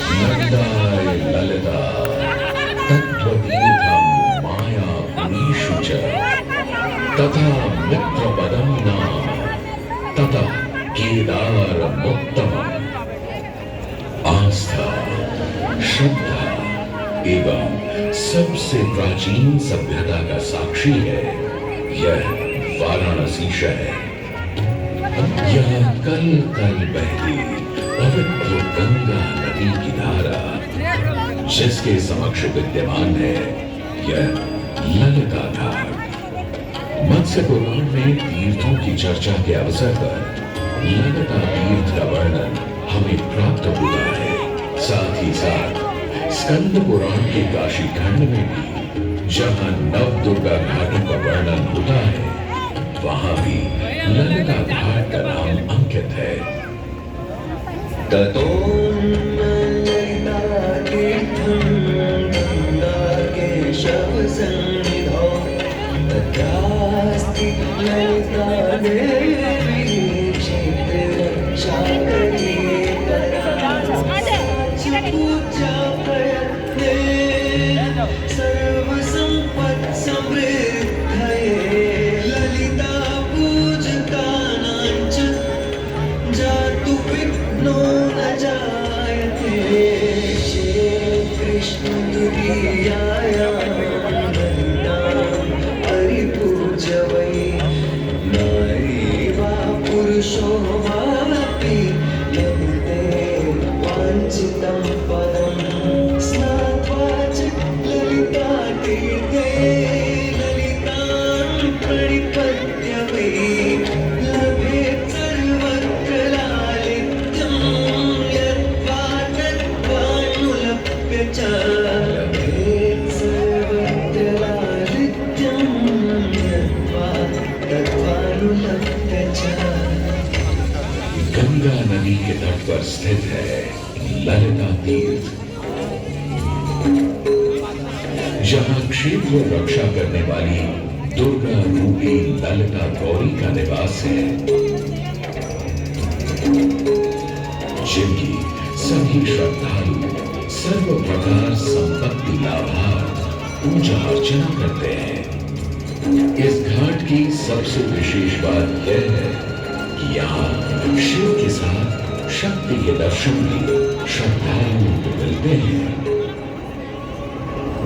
नंदाय ललिता तत्त्वतीर्थं माया पुरीषु च तथा मित्रपदं नाम ततः केदारमुत्तमम्। आस्था, श्रद्धा एवं सबसे प्राचीन सभ्यता का साक्षी है यह वाराणसी शहर। यह कल कल बहती पवित्र गंगा नदी की धारा, जिसके समक्ष विद्यमान है यह ललिता घाट। मत्स्य पुराण में तीर्थों की चर्चा के अवसर पर ललिता तीर्थ का वर्णन हमें प्राप्त होता है। साथ ही साथ स्कंद पुराण के काशी खंड में भी जहां नव दुर्गा घाटों का वर्णन होता है, वहां भी ललिता घाट का नाम अंकित है। ततो ललिता तीर्थं गंगा केशवसन्निधौ तत्रास्ति ललिता देवी क्षेत्ररक्षाकरी पूजा प्रयत्ने सर्वसम्पत्समृद्धये ललिता पूजकानां च जातु विघ्नो न जायते। श्री कृष्ण तुरीयायां ललितां परिपूज्य वै नारी वा पुरुषो वापि लभते वाञ्छितं पदं स्नात्वा च ललिता तीर्थे ललितां प्रणिपत्य वै लभेत् सर्वत्र लालित्यं यद्वा तद्वानुलप्य च लभेत् सर्वत्र लालित्यं यद्वा तद्वानुलप्य च। गंगा नदी के तट पर स्थित है ललिता तीर्थ, जहां क्षेत्र रक्षा करने वाली दुर्गा रूपी ललिता गौरी का निवास है, जिनकी सभी श्रद्धालु सर्व प्रकार संपत्ति लाभार्थ पूजा अर्चना करते हैं। इस घाट की सबसे विशेष बात यह है कि यहाँ शिव के साथ शक्ति के दर्शन भी श्रद्धालुओं को मिलते हैं।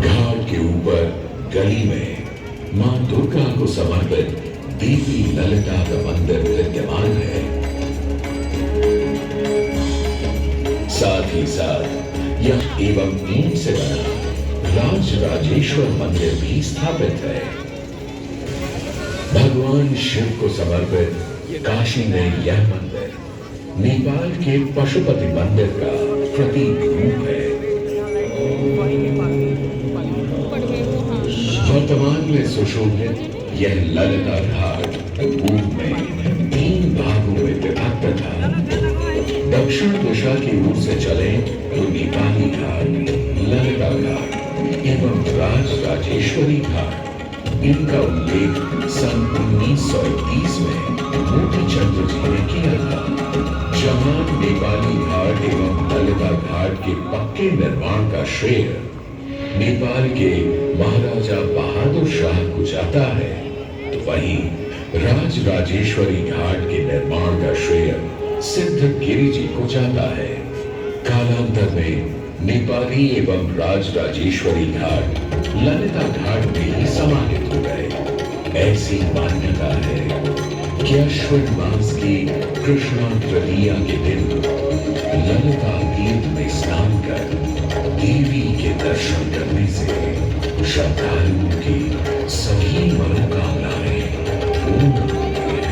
घाट के ऊपर गली में मां दुर्गा को समर्पित देवी ललिता का मंदिर विद्यमान है। साथ ही साथ यह एवं ईंट से बना राजराजेश्वर मंदिर भी स्थापित है। भगवान शिव को समर्पित काशी में यह मंदिर नेपाल के पशुपति मंदिर का प्रतीक रूप है। वर्तमान में सुशोभित यह ललिता घाट पूर्व में 3 भागों में विभक्त था। दक्षिण दिशा की ओर से चले तो नेपाली घाट, ललिता घाट एवं राजराजेश्वरी घाट। इनका उल्लेख सन 1931 में मोती चंद्र जी ने किया था, जहां नेपाली घाट एवं ललिता घाट के पक्के निर्माण का श्रेय नेपाल के महाराजा बहादुर शाह को जाता है, तो वहीं राजराजेश्वरी घाट के निर्माण का श्रेय सिद्धगिरी जी को जाता है। कालांतर में नेपाली एवं राजराजेश्वरी घाट ललिता घाट में ही समाहित हो गए। ऐसी मान्यता है कि अश्विन मास की कृष्णा तृतीया के दिन ललिता तीर्थ में स्नान कर देवी के दर्शन करने से श्रद्धालुओं की सभी मनोकामनाएं पूर्ण होती हैं।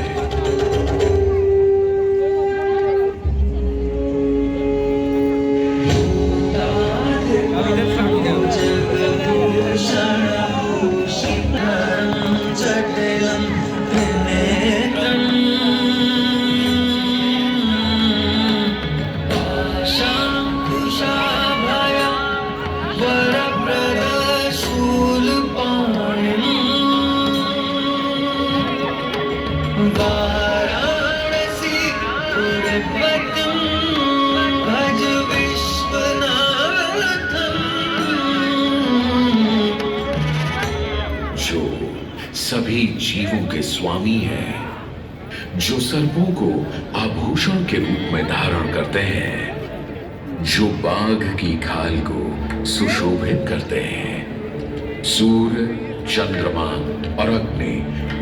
सभी जीवों के स्वामी हैं, जो सर्पों को आभूषण के रूप में धारण करते हैं, जो बाघ की खाल को सुशोभित करते हैं। सूर्य, चंद्रमा और अग्नि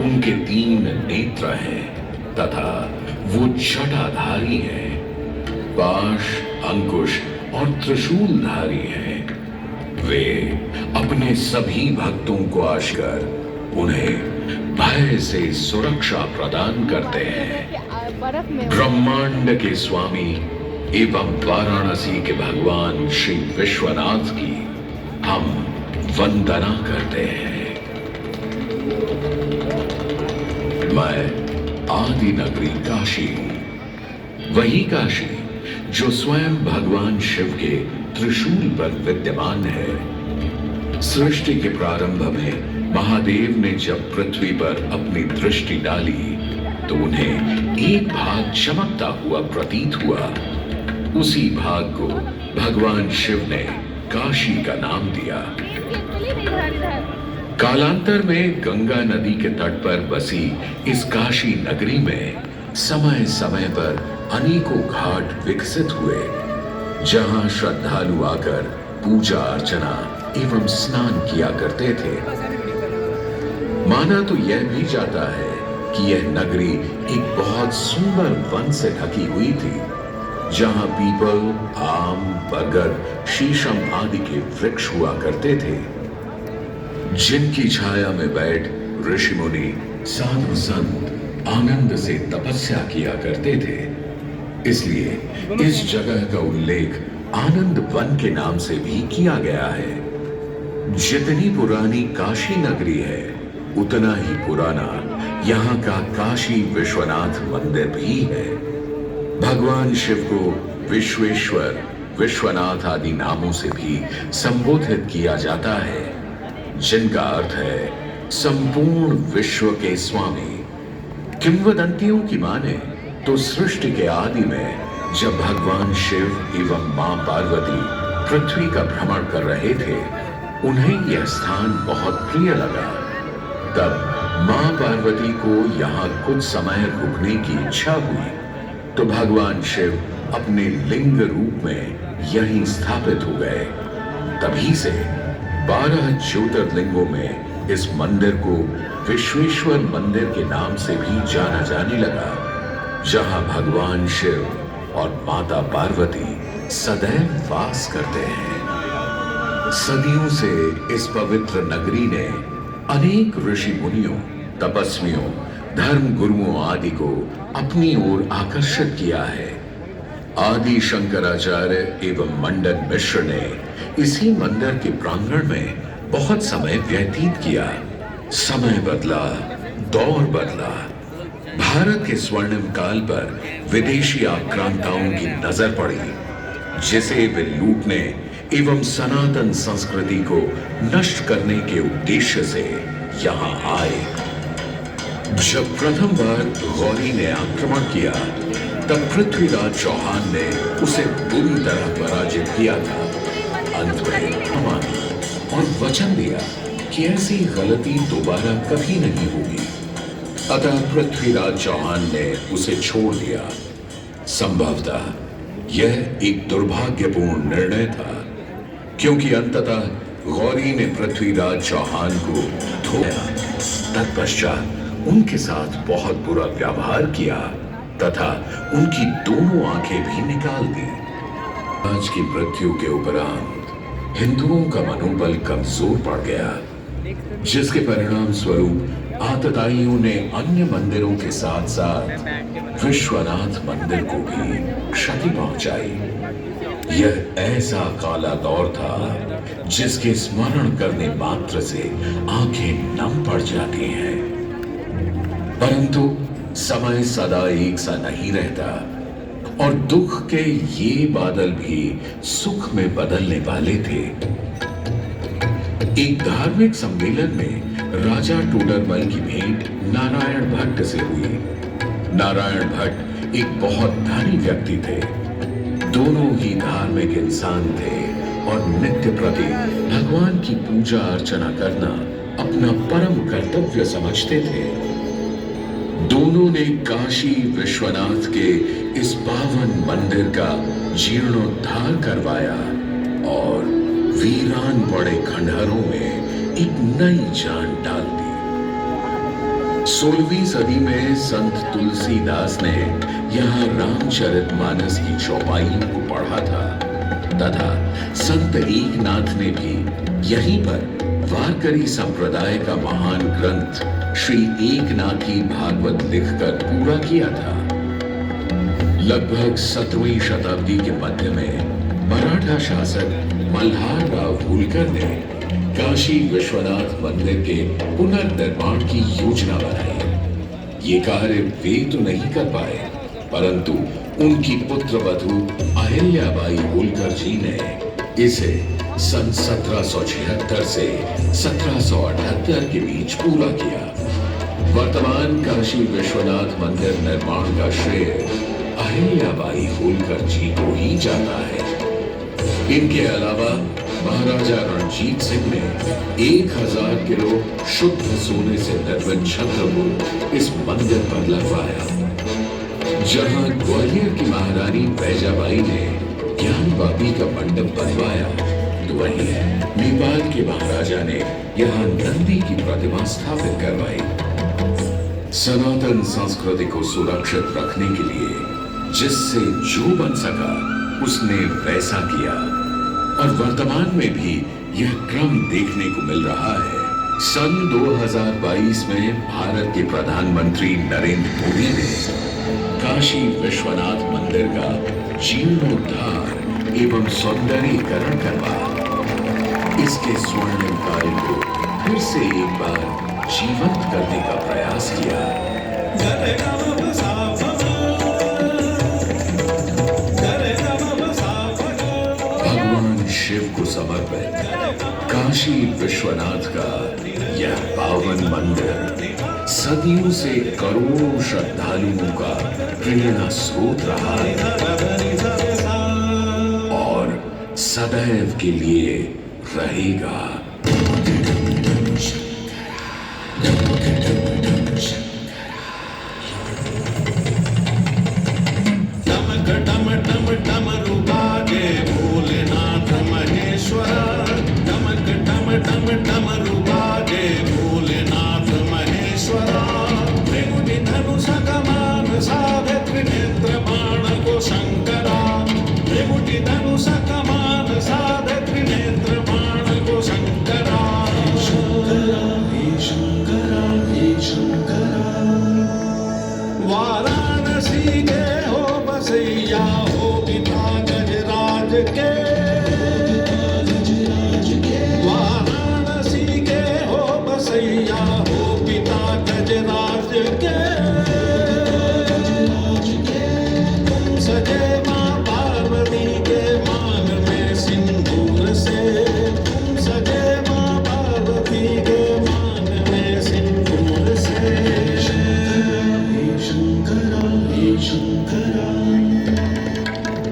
उनके 3 नेत्र हैं तथा वो जटाधारी हैं, पाश, अंकुश और त्रिशूलधारी हैं। वे अपने सभी भक्तों को आश्कर उन्हें भय से सुरक्षा प्रदान करते हैं। ब्रह्मांड के स्वामी एवं वाराणसी के भगवान श्री विश्वनाथ की हम वंदना करते हैं। मैं आदि नगरी काशी, वही काशी जो स्वयं भगवान शिव के त्रिशूल पर विद्यमान है। सृष्टि के प्रारंभ में महादेव ने जब पृथ्वी पर अपनी दृष्टि डाली तो उन्हें एक भाग चमकता हुआ प्रतीत हुआ। उसी भाग को भगवान शिव ने काशी का नाम दिया। कालांतर में गंगा नदी के तट पर बसी इस काशी नगरी में समय समय पर अनेकों घाट विकसित हुए, जहां श्रद्धालु आकर पूजा अर्चना एवं स्नान किया करते थे। माना तो यह भी जाता है कि यह नगरी एक बहुत सुंदर वन से ढकी हुई थी, जहां पीपल, आम, बरगद, शीशम आदि के वृक्ष हुआ करते थे, जिनकी छाया में बैठ ऋषि मुनि, साधु संत आनंद से तपस्या किया करते थे। इसलिए इस जगह का उल्लेख आनंद वन के नाम से भी किया गया है। जितनी पुरानी काशी नगरी है, उतना ही पुराना यहाँ का काशी विश्वनाथ मंदिर भी है। भगवान शिव को विश्वेश्वर, विश्वनाथ आदि नामों से भी संबोधित किया जाता है, जिनका अर्थ है संपूर्ण विश्व के स्वामी। किंवदंतियों की माने तो सृष्टि के आदि में जब भगवान शिव एवं मां पार्वती पृथ्वी का भ्रमण कर रहे थे, उन्हें यह स्थान बहुत प्रिय लगा। तब मां पार्वती को यहाँ कुछ समय रुकने की इच्छा हुई, तो भगवान शिव अपने लिंग रूप में यहीं स्थापित हो गए। तभी से 12 ज्योतिर्लिंगों में इस मंदिर को विश्वेश्वर मंदिर के नाम से भी जाना जाने लगा, जहां भगवान शिव और माता पार्वती सदैव वास करते हैं। सदियों से इस पवित्र नगरी ने अनेक ऋषि मुनियों, तपस्वियों, धर्म गुरुओं आदि को अपनी ओर आकर्षित किया है। आदि शंकराचार्य एवं मंडन मिश्र ने इसी मंदिर के प्रांगण में बहुत समय व्यतीत किया। समय बदला, दौर बदला। भारत के स्वर्णिम काल पर विदेशी आक्रांताओं की नजर पड़ी, जिसे वे लूटने एवं सनातन संस्कृति को नष्ट करने के उद्देश्य से यहाँ आए। जब प्रथम बार गौरी ने आक्रमण किया, तब पृथ्वीराज चौहान ने उसे बुरी तरह पराजित किया था। अंत में माना और वचन दिया कि ऐसी गलती दोबारा कभी नहीं होगी। अतः पृथ्वीराज चौहान ने उसे छोड़ दिया। संभवतः यह एक दुर्भाग्यपूर्ण निर्णय था, क्योंकि अंततः गौरी ने पृथ्वीराज चौहान को धोया। तत्पश्चात उनके साथ बहुत बुरा व्यवहार किया तथा उनकी दोनों आंखें भी निकाल दी। आज की मृत्यु के उपरांत हिंदुओं का मनोबल कमजोर पड़ गया, जिसके परिणाम स्वरूप आतताइयों ने अन्य मंदिरों के साथ साथ विश्वनाथ मंदिर को भी क्षति पहुंचाई। यह ऐसा काला दौर था जिसके स्मरण करने मात्र से आंखें नम पड़ जाती हैं। परंतु समय सदा एक सा नहीं रहता और दुख के ये बादल भी सुख में बदलने वाले थे। एक धार्मिक सम्मेलन में राजा टोडरमल की भेंट नारायण भट्ट से हुई। नारायण भट्ट एक बहुत धनी व्यक्ति थे। दोनों ही धार्मिक इंसान थे और नित्य प्रति भगवान की पूजा अर्चना करना अपना परम कर्तव्य समझते थे। दोनों ने काशी विश्वनाथ के इस पावन मंदिर का जीर्णोद्धार करवाया और वीरान पड़े खंडहरों में एक नई जान डाल दी। 16वीं सदी में संत तुलसीदास ने यहाँ रामचरितमानस की चौपाइयों को पढ़ा था तथा संत एकनाथ ने भी यहीं पर वारकरी संप्रदाय का महान ग्रंथ श्री एकनाथी भागवत लिखकर पूरा किया था। लगभग 17वीं शताब्दी के मध्य में मराठा शासक मल्हार राव होलकर ने काशी विश्वनाथ मंदिर के पुनर्निर्माण की योजना बनाई। ये कार्य वे तो नहीं कर पाए, परंतु उनकी पुत्रवधू अहिल्याबाई होलकर जी ने इसे सन 1776 से 1778 के बीच पूरा किया। वर्तमान काशी विश्वनाथ मंदिर निर्माण का श्रेय अहिल्याबाई होलकर जी को ही जाता है। इनके अलावा महाराजा रणजीत सिंह ने 1000 किलो शुद्ध सोने से निर्मित छत्र को इस मंदिर पर लगवाया। जहां ग्वालियर की महारानी बैजाबाई ने ज्ञानवापी का मंडप बनवाया, तो वहीं नेपाल के महाराजा ने यहाँ नंदी की प्रतिमा स्थापित करवाई। सनातन संस्कृति को सुरक्षित रखने के लिए जिससे जो बन सका उसने वैसा किया और वर्तमान में भी यह क्रम देखने को मिल रहा है। सन 2022 में भारत के प्रधानमंत्री नरेंद्र मोदी ने काशी विश्वनाथ मंदिर का जीर्णोद्धार एवं सौंदर्यीकरण करवा इसके स्वर्णिम काल को फिर से एक बार जीवंत करने का प्रयास किया। भगवान शिव को समर्पित काशी विश्वनाथ का यह पावन मंदिर सदियों से करोड़ों श्रद्धालुओं का प्रेरणा स्रोत रहा है और सदैव के लिए रहेगा। वाराणसी के हो बसैया हो पिता गजराज के, वाराणसी के हो बसैया हो पिता गजराज के, तुम सजे माँ पार्वती के मान में सिंदूर से, तुम सजे माँ पार्वती के मान में सिंदूर से।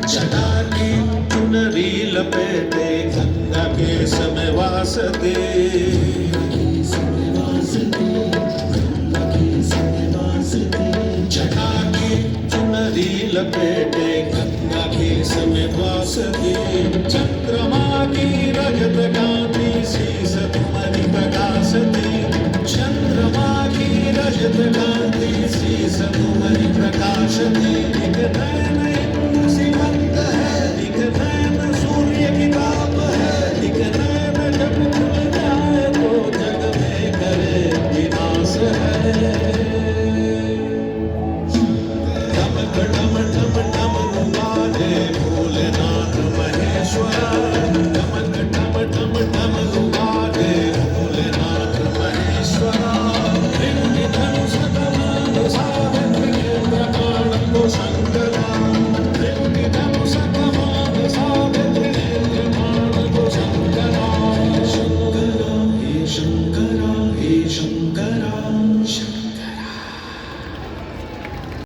जटा की चुनरी लपेटे गंगा के समय वासते, जटा की चुनरी लपेटे गंगा के समय वासते, चंद्रमा की रजत गांधी शीस तुम्हारी प्रकाशते, चंद्रमा की रजत गांधी शीस तुम्हारी प्रकाशते।